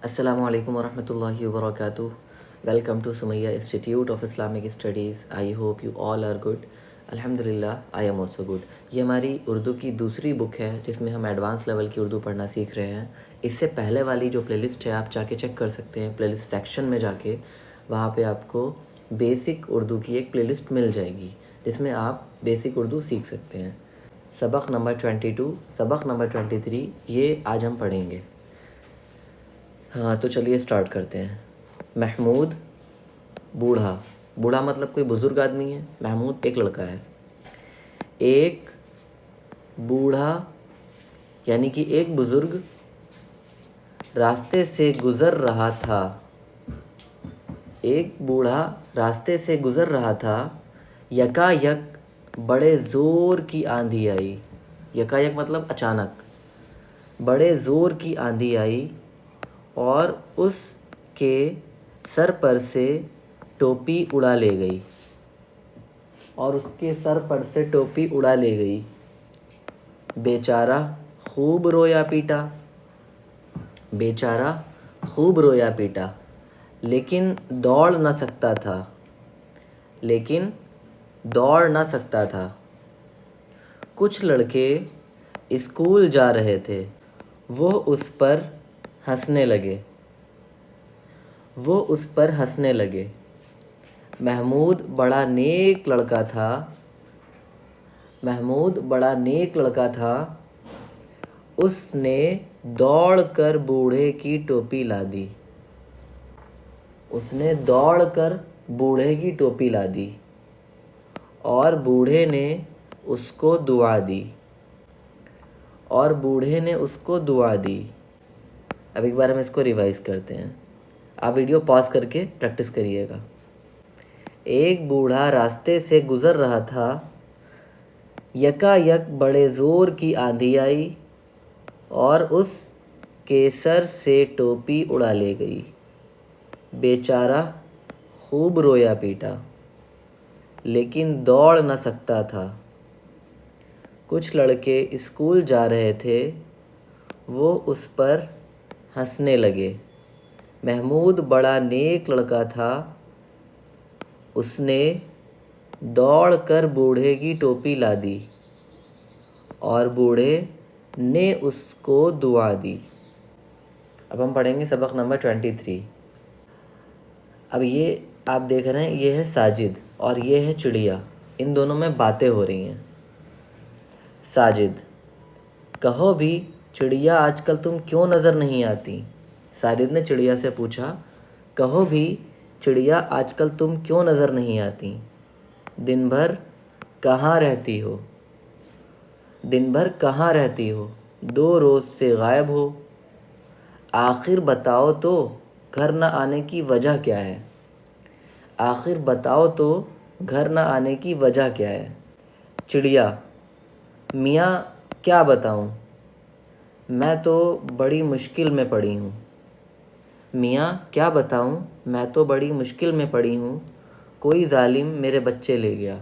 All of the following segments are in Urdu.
Assalamu alaikum warahmatullahi wabarakatuh. Welcome to Sumaya Institute of Islamic Studies. I hope you all are good. Alhamdulillah, I am also good. یہ ہماری اردو کی دوسری بک ہے جس میں ہم ایڈوانس لیول کی اردو پڑھنا سیکھ رہے ہیں. اس سے پہلے والی جو پلے لسٹ ہے آپ جا کے چیک کر سکتے ہیں. پلے لسٹ سیکشن میں جا کے وہاں پہ آپ کو بیسک اردو کی ایک پلے لسٹ مل جائے گی جس میں آپ بیسک اردو سیکھ سکتے ہیں. سبق نمبر 22، سبق نمبر 23 یہ آج ہم پڑھیں گے. ہاں تو چلیے اسٹارٹ کرتے ہیں. محمود بوڑھا، بوڑھا مطلب کوئی بزرگ آدمی ہے. محمود ایک لڑکا ہے. ایک بوڑھا یعنی کہ ایک بزرگ راستے سے گزر رہا تھا. ایک بوڑھا راستے سے گزر رہا تھا. یکا یک بڑے زور کی آندھی آئی. یکا یک مطلب اچانک. بڑے زور کی آندھی آئی اور اس کے سر پر سے ٹوپی اڑا لے گئی. اور اس کے سر پر سے ٹوپی اڑا لے گئی. بیچارہ خوب رویا پیٹا. بیچارہ خوب رویا پیٹا لیکن دوڑ نہ سکتا تھا. لیکن دوڑ نہ سکتا تھا. کچھ لڑکے اسکول جا رہے تھے. وہ اس پر ہنسنے لگے. وہ اس پر ہنسنے لگے. محمود بڑا نیک لڑکا تھا. محمود بڑا نیک لڑکا تھا. اس نے دوڑ کر بوڑھے کی ٹوپی لا دی. اس نے دوڑ کر بوڑھے کی ٹوپی لا دی اور بوڑھے نے اس کو دعا دی. اور بوڑھے نے اس کو دعا دی. اب ایک بار ہم اس کو ریوائز کرتے ہیں. آپ ویڈیو پاز کر کے پریکٹس کریے گا. ایک بوڑھا راستے سے گزر رہا تھا. یکا یک بڑے زور کی آندھی آئی اور اس کے سر سے ٹوپی اڑا لے گئی. بیچارہ خوب رویا پیٹا لیکن دوڑ نہ سکتا تھا. کچھ لڑکے اسکول جا رہے تھے. وہ اس پر ہنسنے لگے. محمود بڑا نیک لڑکا تھا. اس نے دوڑ کر بوڑھے کی ٹوپی لا دی اور بوڑھے نے اس کو دعا دی. اب ہم پڑھیں گے سبق نمبر 23. اب یہ آپ دیکھ رہے ہیں یہ ہے ساجد اور یہ ہے چڑیا. ان دونوں میں باتیں ہو رہی ہیں. ساجد: کہو بھی چڑیا آج کل تم کیوں نظر نہیں آتی؟ ساجد نے چڑیا سے پوچھا کہو بھی چڑیا آج کل تم کیوں نظر نہیں آتی؟ دن بھر کہاں رہتی ہو؟ دن بھر کہاں رہتی ہو؟ 2 روز سے غائب ہو. آخر بتاؤ تو گھر نہ آنے کی وجہ کیا ہے؟ آخر بتاؤ تو گھر نہ آنے کی وجہ کیا ہے؟ چڑیا: میاں کیا بتاؤں، میں تو بڑی مشکل میں پڑی ہوں. میاں کیا بتاؤں، میں تو بڑی مشکل میں پڑی ہوں. کوئی ظالم میرے بچے لے گیا.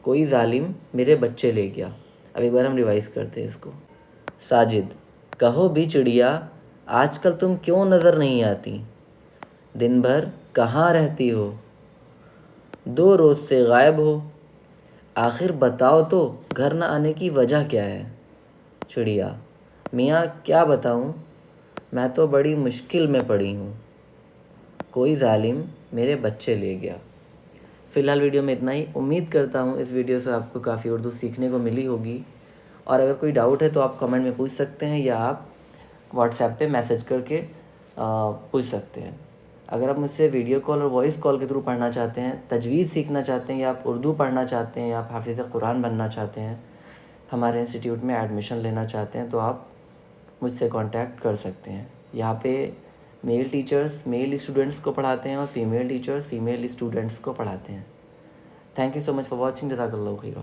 کوئی ظالم میرے بچے لے گیا. اب ایک بار ہم ریوائز کرتے ہیں اس کو. ساجد: کہو بھی چڑیا آج کل تم کیوں نظر نہیں آتی؟ دن بھر کہاں رہتی ہو؟ 2 روز سے غائب ہو. آخر بتاؤ تو گھر نہ آنے کی وجہ کیا ہے؟ چڑیا: میاں کیا بتاؤں، میں تو بڑی مشکل میں پڑی ہوں. کوئی ظالم میرے بچے لے گیا. فی الحال ویڈیو میں اتنا ہی. امید کرتا ہوں اس ویڈیو سے آپ کو کافی اردو سیکھنے کو ملی ہوگی. اور اگر کوئی ڈاؤٹ ہے تو آپ کمنٹ میں پوچھ سکتے ہیں یا آپ واٹس ایپ پہ میسج کر کے پوچھ سکتے ہیں. اگر آپ مجھ سے ویڈیو کال اور وائس کال کے تھرو پڑھنا چاہتے ہیں، تجوید سیکھنا چاہتے ہیں یا آپ اردو پڑھنا چاہتے ہیں یا آپ حافظ قرآن بننا چاہتے ہیں، ہمارے انسٹیٹیوٹ میں ایڈمیشن لینا چاہتے ہیں تو آپ مجھ سے کانٹیکٹ کر سکتے ہیں. یہاں پہ میل ٹیچرز میل اسٹوڈنٹس کو پڑھاتے ہیں اور فیمیل ٹیچرز فیمیل اسٹوڈنٹس کو پڑھاتے ہیں. Thank you so much for watching. جزاک اللہ خیرا.